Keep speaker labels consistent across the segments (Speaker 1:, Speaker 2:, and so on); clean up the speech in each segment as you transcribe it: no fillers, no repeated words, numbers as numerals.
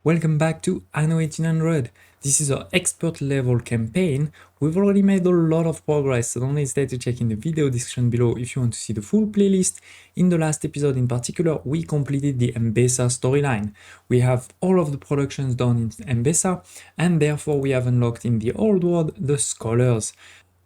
Speaker 1: Welcome back to Anno 1800. This is our expert level campaign. We've already made a lot of progress, so don't hesitate to check in the video description below if you want to see the full playlist. In the last episode in particular, we completed the Enbesa storyline. We have all of the productions done in Enbesa, and therefore we have unlocked in the old world the scholars.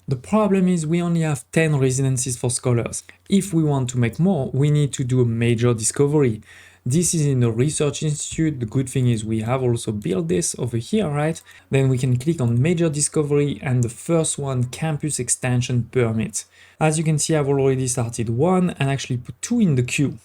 Speaker 1: The problem is we only have 10 residencies for scholars. If we want to make more, we need to do a major discovery. This is in the research institute. The good thing is we have also built this over here, right? Then we can click on major discovery and the first one, campus extension permit. As you can see, I've already started one and actually put two in the queue.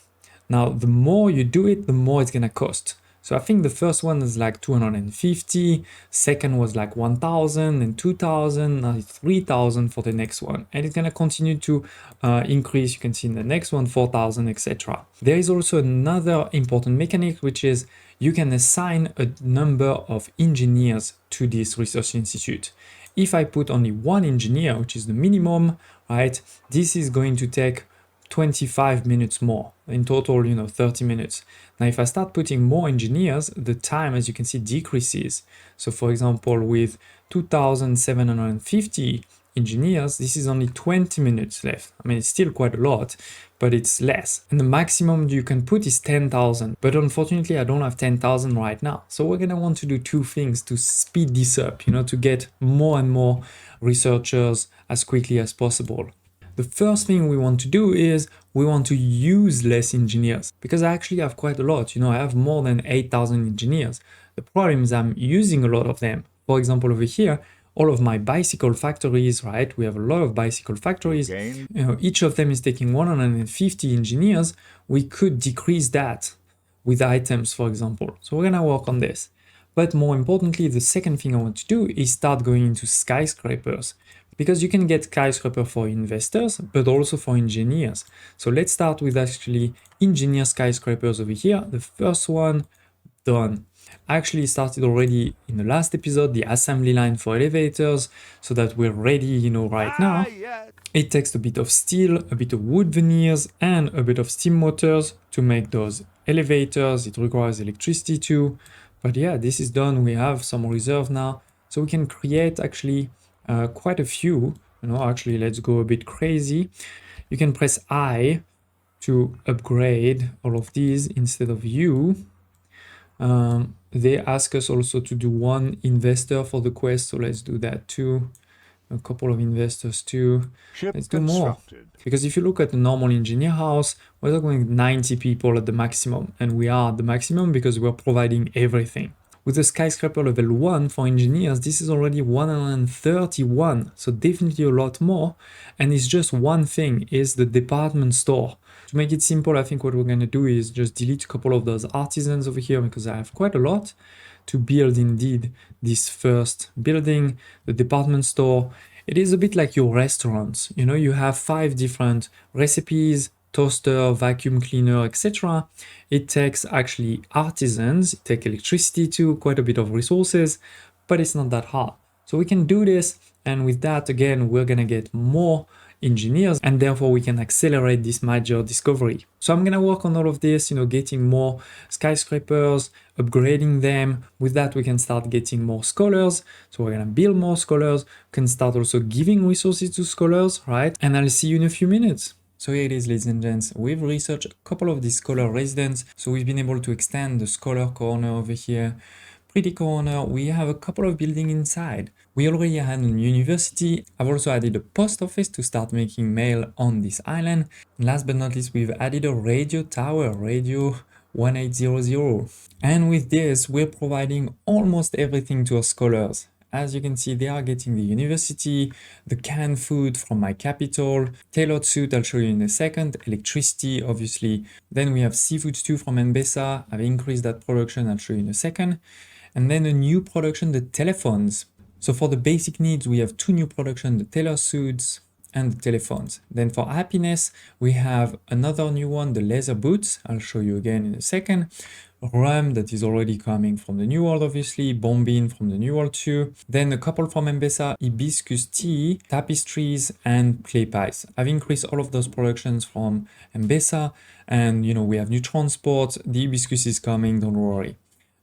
Speaker 1: Now, the more you do it, the more it's gonna cost. So I think the first one is like 250, second was like 1000 and 2000, now it's 3000 for the next one. And it's gonna continue to increase. You can see in the next one, 4000, etc. There is also another important mechanic, which is you can assign a number of engineers to this research institute. If I put only one engineer, which is the minimum, right, this is going to take 25 minutes more. In total, 30 minutes. Now, if I start putting more engineers, the time, as you can see, decreases. So for example, with 2750 engineers, this is only 20 minutes left. I mean, it's still quite a lot, but it's less. And the maximum you can put is 10,000. But unfortunately, I don't have 10,000 right now. So we're gonna want to do two things to speed this up, to get more and more researchers as quickly as possible. The first thing we want to do is we want to use less engineers, because I actually have quite a lot. I have more than 8,000 engineers. The problem is I'm using a lot of them. For example, over here, all of my bicycle factories, right? We have a lot of bicycle factories. Each of them is taking 150 engineers. We could decrease that with items, for example. So we're gonna work on this. But more importantly, the second thing I want to do is start going into skyscrapers, because you can get skyscraper for investors, but also for engineers. So let's start with actually engineer skyscrapers over here. The first one, done. I actually started already in the last episode, the assembly line for elevators, so that we're ready, right now. It takes a bit of steel, a bit of wood veneers, and a bit of steam motors to make those elevators. It requires electricity too. But yeah, this is done. We have some reserve now. So we can create actually quite a few. Actually, let's go a bit crazy. You can press I to upgrade all of these instead of U. They ask us also to do one investor for the quest, so let's do that too. A couple of investors too. Let's do more. Because if you look at the normal engineer house, we're going 90 people at the maximum, and we are at the maximum because we're providing everything. With the skyscraper level 1 for engineers, this is already 131, so definitely a lot more. And it's just one thing, is the department store. To make it simple, I think what we're going to do is just delete a couple of those artisans over here, because I have quite a lot to build indeed this first building, the department store. It is a bit like your restaurants. You have 5 different recipes, toaster, vacuum cleaner, etc. It takes actually artisans, it takes electricity too, quite a bit of resources, but it's not that hard. So we can do this, and with that, again, we're gonna get more engineers, and therefore we can accelerate this major discovery. So I'm gonna work on all of this, getting more skyscrapers, upgrading them. With that, we can start getting more scholars. So we're gonna build more scholars, can start also giving resources to scholars, right? And I'll see you in a few minutes. So here it is, ladies and gents. We've researched a couple of these scholar residents. So we've been able to extend the scholar corner over here. Pretty corner, we have a couple of buildings inside. We already had a university. I've also added a post office to start making mail on this island. And last but not least, we've added a radio tower, radio 1800. And with this, we're providing almost everything to our scholars. As you can see, they are getting the university, the canned food from my capital, tailored suit, I'll show you in a second, electricity, obviously. Then we have seafood stew from Enbesa. I've increased that production, I'll show you in a second. And then a new production, the telephones. So for the basic needs, we have 2 new production, the tailor suits and the telephones. Then for happiness, we have another new one, the leather boots. I'll show you again in a second. Rum that is already coming from the New World, obviously, bombing from the New World too. Then a couple from Enbesa, hibiscus tea, tapestries, and clay pies. I've increased all of those productions from Enbesa, and we have new transport. The hibiscus is coming, don't worry.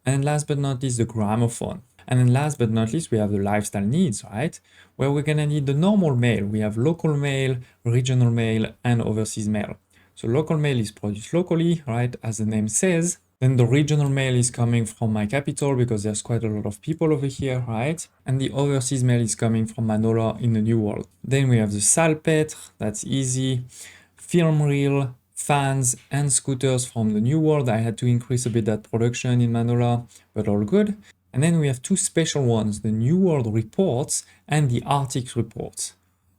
Speaker 1: And last but not least, the gramophone. And then last but not least, we have the lifestyle needs, right? Where we're gonna need the normal mail. We have local mail, regional mail, and overseas mail. So local mail is produced locally, right? As the name says. Then the regional mail is coming from my capital because there's quite a lot of people over here, right? And the overseas mail is coming from Manor in the New World. Then we have the salpetre, that's easy. Film reel, fans, and scooters from the New World. I had to increase a bit that production in Manor, but all good. And then we have two special ones, the New World reports and the Arctic reports.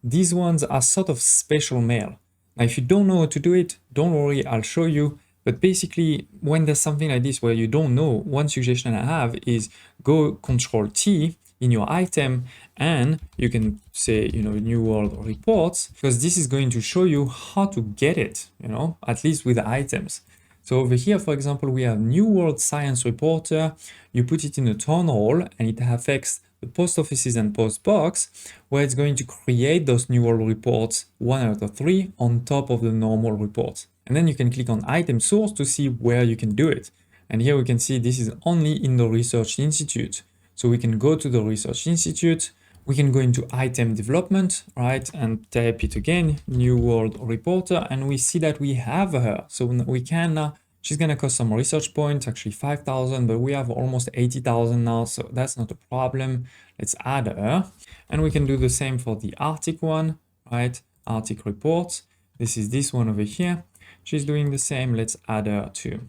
Speaker 1: These ones are sort of special mail. Now, if you don't know how to do it, don't worry, I'll show you. But basically, when there's something like this where you don't know, one suggestion I have is go Control T in your item and you can say, New World reports, because this is going to show you how to get it, at least with the items. So over here, for example, we have New World Science Reporter. You put it in a town hall and it affects the post offices and post box, where it's going to create those New World reports 1 out of 3 on top of the normal reports. And then you can click on item source to see where you can do it. And here we can see this is only in the Research Institute. So we can go to the Research Institute, we can go into item development, right? And type it again, New World Reporter, and we see that we have her. So we can, she's gonna cost some research points, actually 5,000, but we have almost 80,000 now, so that's not a problem. Let's add her. And we can do the same for the Arctic one, right? Arctic reports. This is this one over here. She's doing the same. Let's add her too.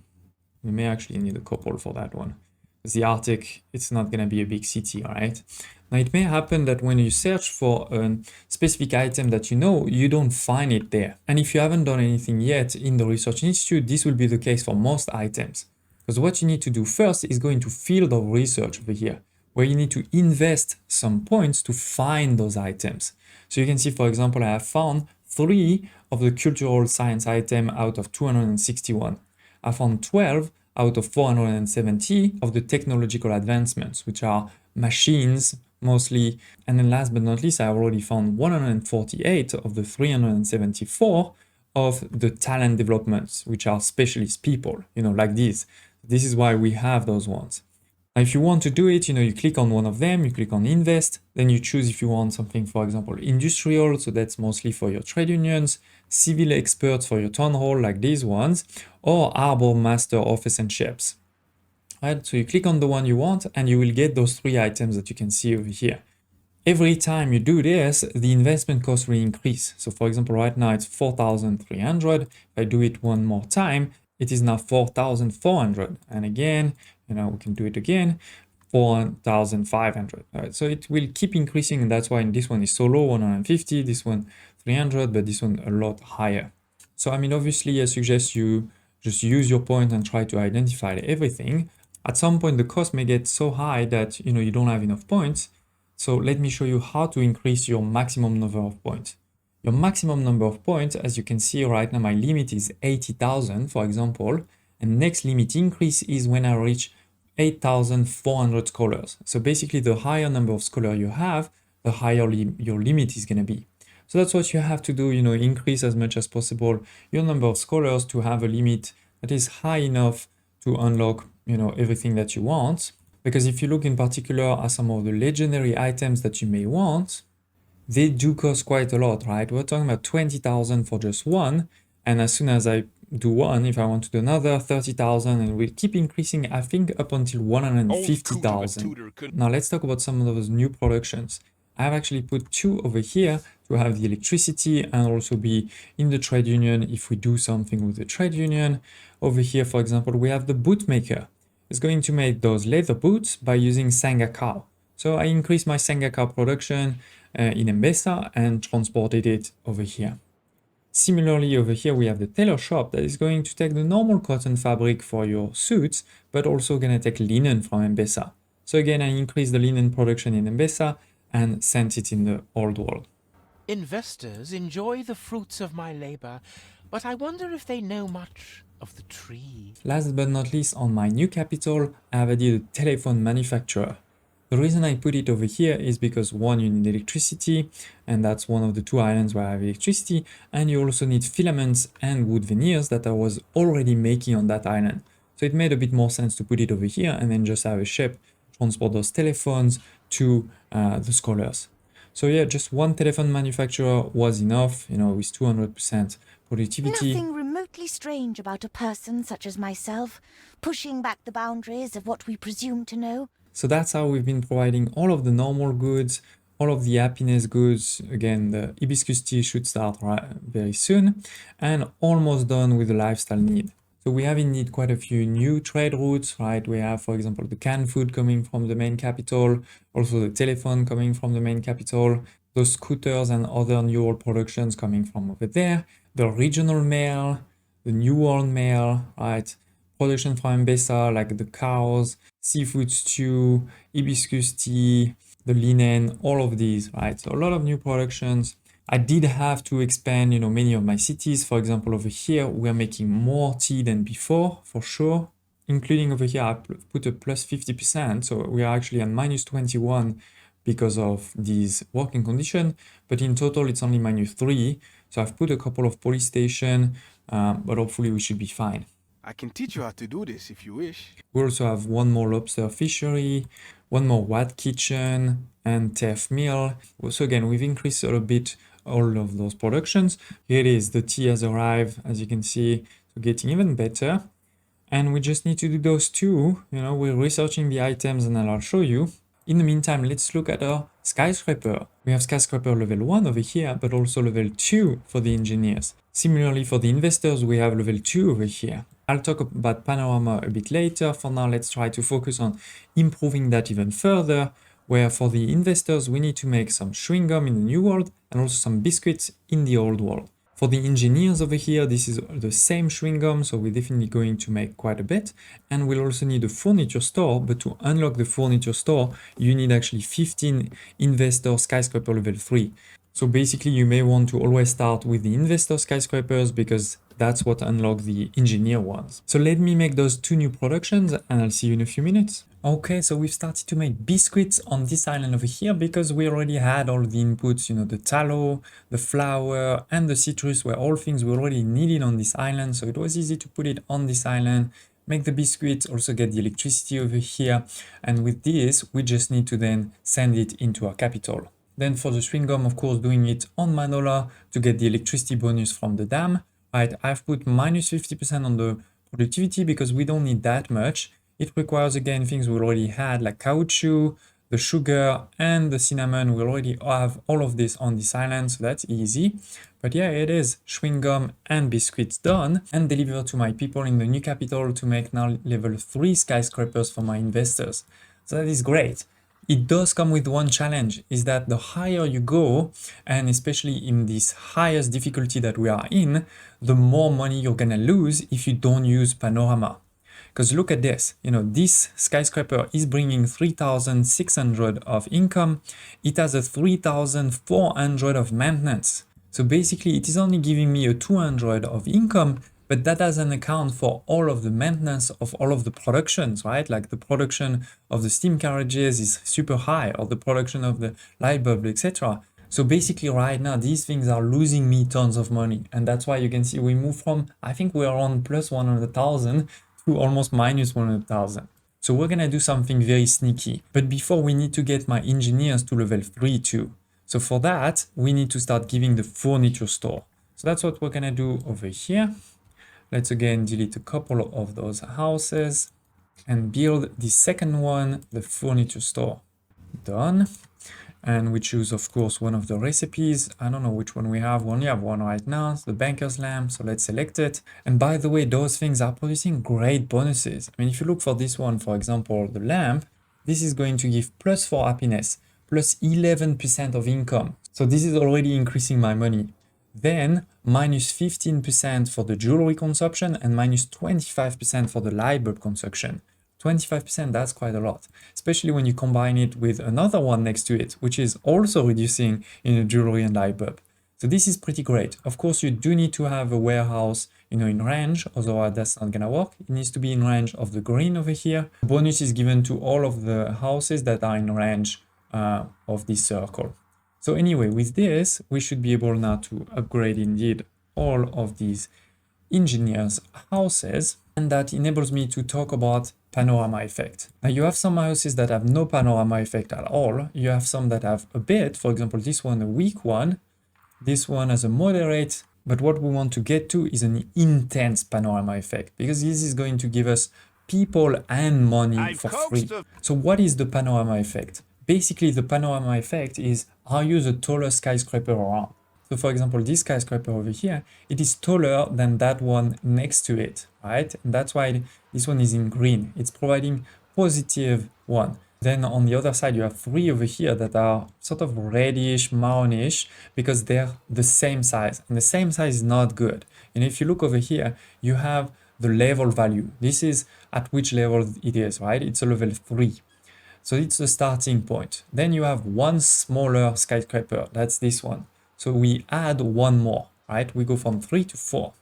Speaker 1: We may actually need a couple for that one. Because the Arctic, it's not going to be a big city, all right? Now, it may happen that when you search for a specific item that you don't find it there. And if you haven't done anything yet in the Research Institute, this will be the case for most items. Because what you need to do first is go into Field of Research over here, where you need to invest some points to find those items. So you can see, for example, I have found 3 of the cultural science item out of 261. I found 12 out of 470 of the technological advancements, which are machines mostly. And then last but not least, I already found 148 of the 374 of the talent developments, which are specialist people, like these. This is why we have those ones. Now, if you want to do it, you click on one of them, you click on invest, then you choose if you want something, for example, industrial, so that's mostly for your trade unions, civil experts for your town hall, like these ones, or Arbor Master Office and Ships. Right, so you click on the one you want and you will get those 3 items that you can see over here. Every time you do this, the investment cost will increase. So for example, right now it's 4,300. If I do it one more time, it is now 4,400. And again, we can do it again, 4,500. Right, so it will keep increasing, and that's why this one is so low, 150, this one 300, but this one a lot higher. So obviously I suggest you just use your point and try to identify everything. At some point, the cost may get so high that you don't have enough points. So let me show you how to increase your maximum number of points. Your maximum number of points, as you can see right now, my limit is 80,000, for example. And next limit increase is when I reach 8,400 scholars. So basically, the higher number of scholars you have, the higher your limit is going to be. So that's what you have to do, increase as much as possible your number of scholars to have a limit that is high enough to unlock, everything that you want. Because if you look in particular at some of the legendary items that you may want, they do cost quite a lot, right? We're talking about 20,000 for just one. And as soon as I do one, if I want to do another, 30,000, and we'll keep increasing, I think, up until 150,000. Now let's talk about some of those new productions. I've actually put 2 over here to have the electricity and also be in the trade union if we do something with the trade union. Over here, for example, we have the boot maker. It's going to make those leather boots by using Sanga cow. So I increased my Sanga cow production in Enbesa and transported it over here. Similarly, over here, we have the tailor shop that is going to take the normal cotton fabric for your suits, but also going to take linen from Enbesa. So again, I increased the linen production in Enbesa and sent it in the old world.
Speaker 2: Investors enjoy the fruits of my labor, but I wonder if they know much of the tree.
Speaker 1: Last but not least, on my new capital, I have added a telephone manufacturer. The reason I put it over here is because 1, you need electricity, and that's one of the 2 islands where I have electricity, and you also need filaments and wood veneers that I was already making on that island. So it made a bit more sense to put it over here and then just have a ship transport those telephones to the scholars. So yeah, just one telephone manufacturer was enough, you know, with 200% productivity.
Speaker 3: Nothing remotely strange about a person such as myself, pushing back the boundaries of what we presume to know.
Speaker 1: So that's how we've been providing all of the normal goods, all of the happiness goods. Again, the hibiscus tea should start very soon, and almost done with the lifestyle need. So we have indeed quite a few new trade routes, right? We have, for example, the canned food coming from the main capital, also the telephone coming from the main capital, those scooters and other new world productions coming from over there, the regional mail, the New World mail, right? Production from Enbesa, like the cows, seafood stew, hibiscus tea, the linen, all of these, right? So a lot of new productions. I did have to expand, you know, many of my cities. For example, over here, we're making more tea than before, for sure. Including over here, I put a plus 50%. So we are actually at minus 21 because of these working conditions. But in total, it's only minus 3. So I've put a couple of police stations, but hopefully we should be fine.
Speaker 4: I can teach you how to do this if you wish.
Speaker 1: We also have one more lobster fishery, one more wat kitchen, and teff mill. So again, we've increased a little bit all of those productions. Here it is, the tea has arrived, as you can see, so getting even better. And we just need to do those two. You know, we're researching the items and I'll show you. In the meantime, let's look at our skyscraper. We have skyscraper level 1 over here, but also level 2 for the engineers. Similarly, for the investors, we have level 2 over here. I'll talk about panorama a bit later. For now, let's try to focus on improving that even further, where for the investors, we need to make some chewing gum in the new world and also some biscuits in the old world. For the engineers over here, this is the same chewing gum, so we're definitely going to make quite a bit. And we'll also need a furniture store, but to unlock the furniture store, you need actually 15 investor skyscraper level 3. So basically, you may want to always start with the investor skyscrapers because that's what unlock the engineer ones. So let me make those two new productions and I'll see you in a few minutes. Okay, so we've started to make biscuits on this island over here because we already had all the inputs, you know, the tallow, the flour, and the citrus were all things we already needed on this island. So it was easy to put it on this island, make the biscuits, also get the electricity over here. And with this, we just need to then send it into our capital. Then for the chewing gum, of course, doing it on Manola to get the electricity bonus from the dam. Right, I've put minus 50% on the productivity because we don't need that much. It requires, again, things we already had, like caoutchouc, the sugar, and the cinnamon. We already have all of this on this island, so that's easy. But yeah, it is chewing gum and biscuits done and delivered to my people in the new capital to make now level 3 skyscrapers for my investors. So that is great. It does come with one challenge, is that the higher you go, and especially in this highest difficulty that we are in, the more money you're gonna lose if you don't use panorama. Because look at this, you know, this skyscraper is bringing 3,600 of income. It has a 3,400 of maintenance. So basically it is only giving me a 200 of income, but that doesn't account for all of the maintenance of all of the productions, right? Like the production of the steam carriages is super high, or the production of the light bulb, etc. So basically right now, these things are losing me tons of money. And that's why you can see we move from, I think we're on plus 100,000 to almost minus 100,000. So we're gonna do something very sneaky. But before, we need to get my engineers to level 3 too. So for that, we need to start giving the furniture store. So that's what we're gonna do over here. Let's again delete a couple of those houses and build the second one, the furniture store. Done. And we choose, of course, one of the recipes. I don't know which one we have. We only have one right now. It's the banker's lamp. So let's select it. And by the way, those things are producing great bonuses. I mean, if you look for this one, for example, the lamp, this is going to give plus 4 happiness, plus 11% of income. So this is already increasing my money. Then minus 15% for the jewelry consumption and minus 25% for the light bulb consumption. 25%, that's quite a lot, especially when you combine it with another one next to it, which is also reducing in the jewelry and light bulb. So this is pretty great. Of course, you do need to have a warehouse, you know, in range, otherwise that's not gonna work. It needs to be in range of the green over here. Bonus is given to all of the houses that are in range of this circle. So anyway, with this, we should be able now to upgrade indeed all of these engineers' houses. And that enables me to talk about panorama effect. Now you have some houses that have no panorama effect at all. You have some that have a bit, for example, this one, a weak one. This one has a moderate, but what we want to get to is an intense panorama effect, because this is going to give us people and money for free. So what is the panorama effect? Basically, the panorama effect is, are you the tallest skyscraper around? So for example, this skyscraper over here, it is taller than that one next to it, right? And that's why this one is in green. It's providing positive one. Then on the other side, you have 3 over here that are sort of reddish, brownish, because they're the same size. And the same size is not good. And if you look over here, you have the level value. This is at which level it is, right? It's a level 3. So it's the starting point. Then you have one smaller skyscraper. That's this one. So we add one more, right? We go from 3 to 4.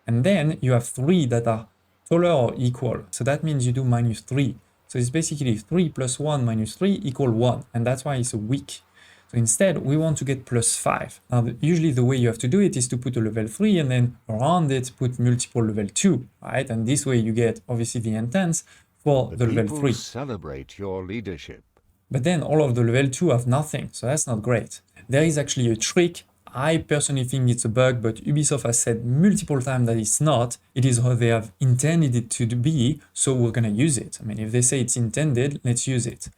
Speaker 1: And then you have 3 that are taller or equal. So that means you do -3. So it's basically 3 plus 1 minus 3 equal 1. And that's why it's a weak. So instead, we want to get +5. Now, usually the way you have to do it is to put a level 3 and then around it put multiple level 2, right? And this way you get obviously the intense for the level 3.
Speaker 5: Celebrate your leadership.
Speaker 1: But then all of the level 2 have nothing, so that's not great. There is actually a trick. I personally think it's a bug, but Ubisoft has said multiple times that it's not. It is how they have intended it to be, so we're gonna use it. I mean, if they say it's intended, let's use it.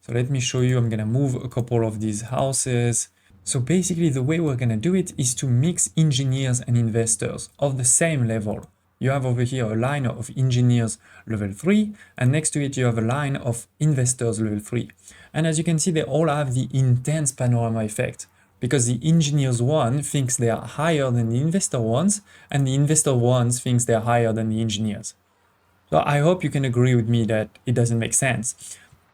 Speaker 1: So let me show you. I'm gonna move a couple of these houses. So basically the way we're gonna do it is to mix engineers and investors of the same level. You have over here a line of engineers level 3, and next to it you have a line of investors level 3. And as you can see, they all have the intense panorama effect, because the engineers one thinks they are higher than the investor ones, and the investor ones thinks they're higher than the engineers. So I hope you can agree with me that it doesn't make sense.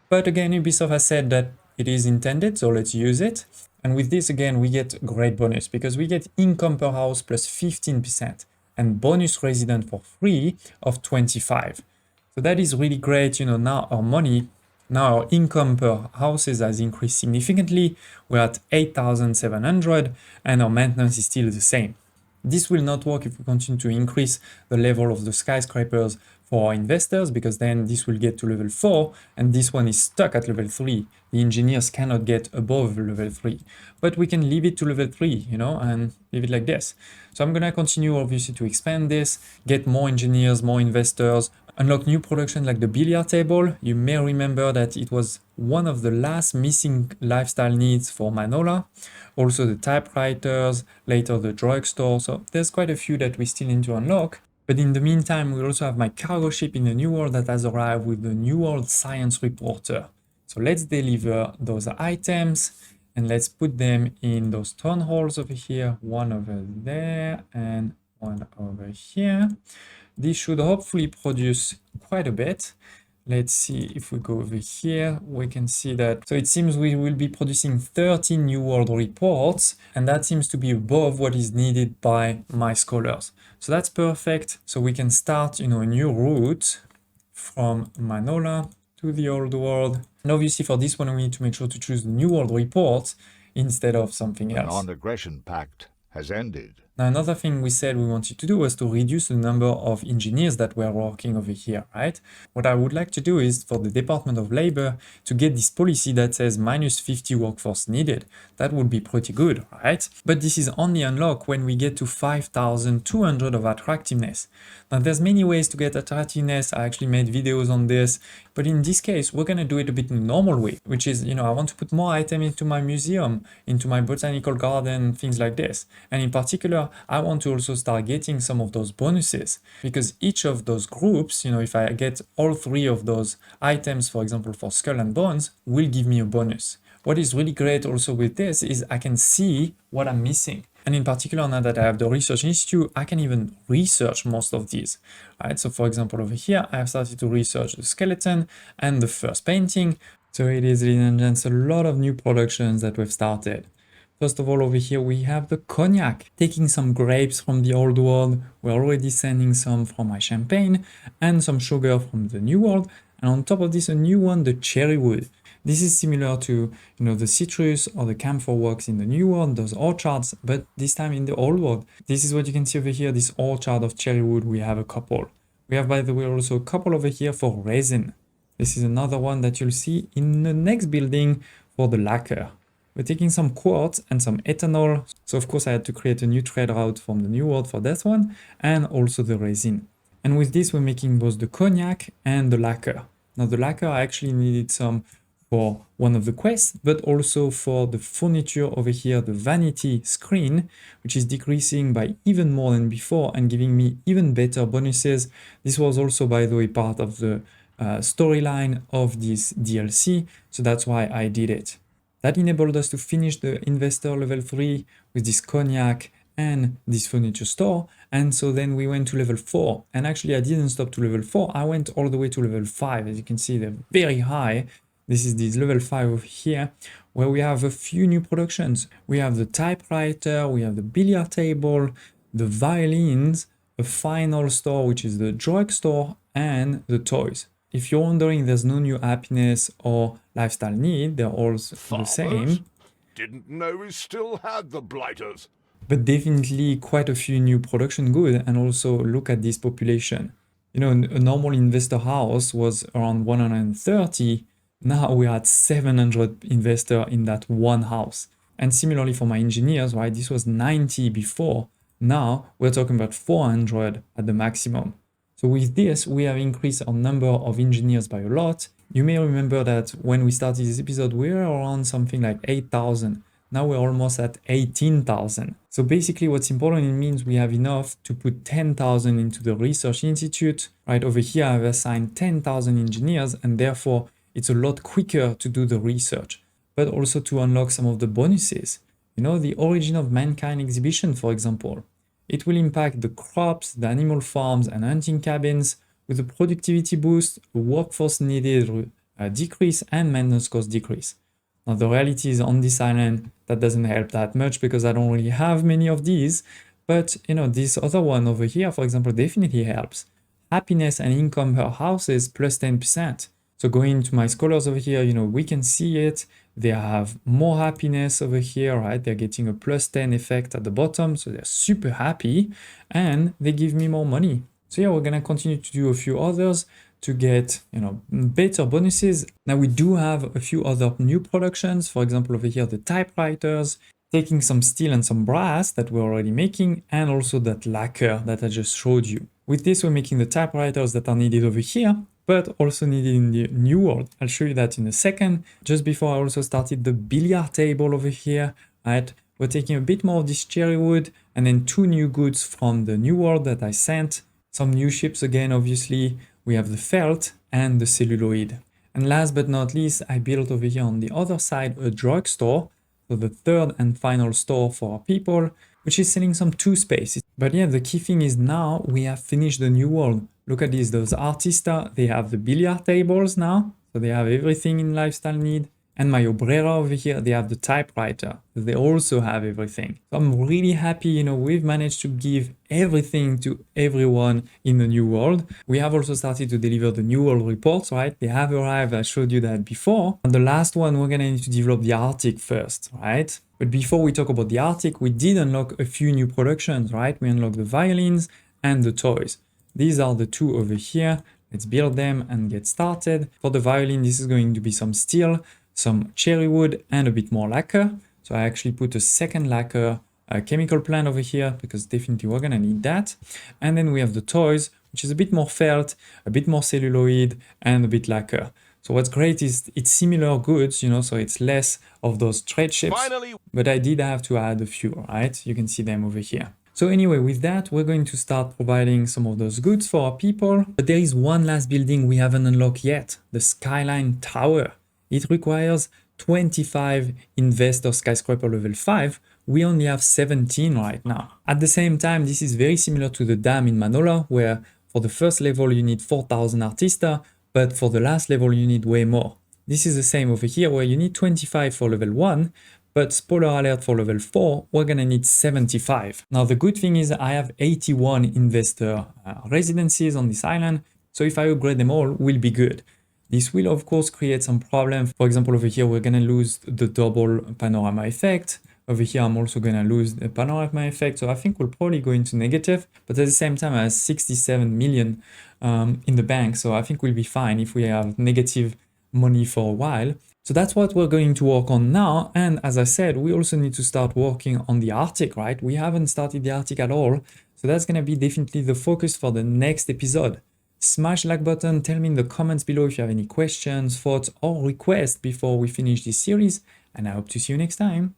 Speaker 1: But again, Ubisoft has said that it is intended, so let's use it. And with this, again, we get a great bonus, because we get income per house plus 15% and bonus resident for free of 25. So that is really great. You know, now our income per houses has increased significantly. We're at 8,700 and our maintenance is still the same. This will not work if we continue to increase the level of the skyscrapers for our investors, because then this will get to level 4 and this one is stuck at level 3. The engineers cannot get above level 3. But we can leave it to level 3, you know, and leave it like this. So I'm gonna continue obviously to expand this, get more engineers, more investors, unlock new production like the billiard table. You may remember that it was one of the last missing lifestyle needs for Manor. Also the typewriters, later the drugstore. So there's quite a few that we still need to unlock. But in the meantime, we also have my cargo ship in the New World that has arrived with the New World Science Reporter. So let's deliver those items and let's put them in those town halls over here, one over there and one over here. This should hopefully produce quite a bit. Let's see if we go over here, we can see that. So it seems we will be producing 13 New World reports, and that seems to be above what is needed by my scholars. So that's perfect. So we can start, you know, a new route from Manor to the old world. And obviously for this one, we need to make sure to choose the New World report instead of something else.
Speaker 5: The non-aggression pact has ended.
Speaker 1: Now, another thing we said we wanted to do was to reduce the number of engineers that were working over here, right? What I would like to do is for the Department of Labor to get this policy that says -50 workforce needed. That would be pretty good, right? But this is only unlocked when we get to 5,200 of attractiveness. Now, there's many ways to get attractiveness. I actually made videos on this, but in this case, we're gonna do it a bit in the normal way, which is, you know, I want to put more items into my museum, into my botanical garden, things like this. And in particular, I want to also start getting some of those bonuses, because each of those groups, you know, if I get all 3 of those items, for example, for Skull and Bones, will give me a bonus. What is really great also with this is I can see what I'm missing. And in particular, now that I have the Research Institute, I can even research most of these, right? So for example, over here, I have started to research the skeleton and the first painting. So it is, ladies and gents, a lot of new productions that we've started. First of all, over here, we have the cognac, taking some grapes from the old world. We're already sending some from my champagne and some sugar from the new world. And on top of this, a new one, the cherry wood. This is similar to, you know, the citrus or the camphor works in the new world, those orchards, but this time in the old world. This is what you can see over here, this orchard of cherry wood. We have a couple. We We have, by the way, also a couple over here for resin. This is another one that you'll see in the next building for the lacquer. We're taking some quartz and some ethanol. So of course I had to create a new trade route from the new world for that one, and also the resin. And with this, we're making both the cognac and the lacquer. Now the lacquer, I actually needed some for one of the quests, but also for the furniture over here, the vanity screen, which is decreasing by even more than before and giving me even better bonuses. This was also, by the way, part of the storyline of this DLC, so that's why I did it. That enabled us to finish the investor level 3 with this cognac and this furniture store, and so then we went to level 4, and actually I didn't stop to level 4, I went all the way to level 5. As you can see, they're very high. This is this level 5 over here, where we have a few new productions. We have the typewriter, we have the billiard table, the violins, a final store, which is the drugstore, and the toys. If you're wondering, there's no new happiness or lifestyle need, they're all the same.
Speaker 5: Didn't know we still had the blighters.
Speaker 1: But definitely quite a few new production goods, and also look at this population. You know, a normal investor house was around 130. Now we had 700 investors in that one house. And similarly for my engineers, right, this was 90 before. Now we're talking about 400 at the maximum. So with this, we have increased our number of engineers by a lot. You may remember that when we started this episode, we were around something like 8,000. Now we're almost at 18,000. So basically what's important, it means we have enough to put 10,000 into the research institute. Right over here, I've assigned 10,000 engineers, and therefore it's a lot quicker to do the research, but also to unlock some of the bonuses. You know, the Origin of Mankind exhibition, for example. It will impact the crops, the animal farms and hunting cabins with a productivity boost, a workforce needed decrease and maintenance cost decrease. Now the reality is on this island, that doesn't help that much because I don't really have many of these, but you know, this other one over here, for example, definitely helps. Happiness and income per houses plus 10%. So going to my scholars over here, you know, we can see it. They have more happiness over here, right? They're getting a plus 10 effect at the bottom. So they're super happy and they give me more money. So yeah, we're going to continue to do a few others to get, you know, better bonuses. Now we do have a few other new productions. For example, over here, the typewriters, taking some steel and some brass that we're already making, and also that lacquer that I just showed you. With this, we're making the typewriters that are needed over here, but also needed in the new world. I'll show you that in a second. Just before, I also started the billiard table over here, right? We're taking a bit more of this cherry wood, and then 2 new goods from the new world that I sent. Some new ships again, obviously. We have the felt and the celluloid. And last but not least, I built over here on the other side a drugstore, so the third and final store for our people, which is selling some toothpaste. But yeah, the key thing is now we have finished the new world. Look at this, those artistas, they have the billiard tables now, so they have everything in lifestyle need. And my obrera over here, they have the typewriter, they also have everything. So I'm really happy, you know, we've managed to give everything to everyone in the new world. We have also started to deliver the new world reports, right? They have arrived, I showed you that before. And the last one, we're gonna need to develop the Arctic first, right? But before we talk about the Arctic, we did unlock a few new productions, right? We unlocked the violins and the toys. These are the 2 over here. Let's build them and get started. For the violin, this is going to be some steel, some cherry wood and a bit more lacquer. So I actually put a second lacquer chemical plant over here because definitely we're gonna need that. And then we have the toys, which is a bit more felt, a bit more celluloid and a bit lacquer. So what's great is it's similar goods, you know, so it's less of those trade ships. Finally. But I did have to add a few, right? You can see them over here. So anyway, with that, we're going to start providing some of those goods for our people. But there is one last building we haven't unlocked yet, the Skyline Tower. It requires 25 investor skyscraper level 5. We only have 17 right now. At the same time, this is very similar to the dam in Manor, where for the first level you need 4,000 artista, but for the last level you need way more. This is the same over here, where you need 25 for level 1, but spoiler alert, for level 4, we're gonna need 75. Now the good thing is I have 81 investor residencies on this island, so if I upgrade them all, we'll be good. This will of course create some problems. For example, over here, we're gonna lose the double panorama effect, Over here, I'm also going to lose the panorama effect. So I think we'll probably go into negative, but at the same time, I have 67 million in the bank. So I think we'll be fine if we have negative money for a while. So that's what we're going to work on now. And as I said, we also need to start working on the Arctic, right? We haven't started the Arctic at all. So that's going to be definitely the focus for the next episode. Smash the like button, tell me in the comments below if you have any questions, thoughts, or requests before we finish this series. And I hope to see you next time.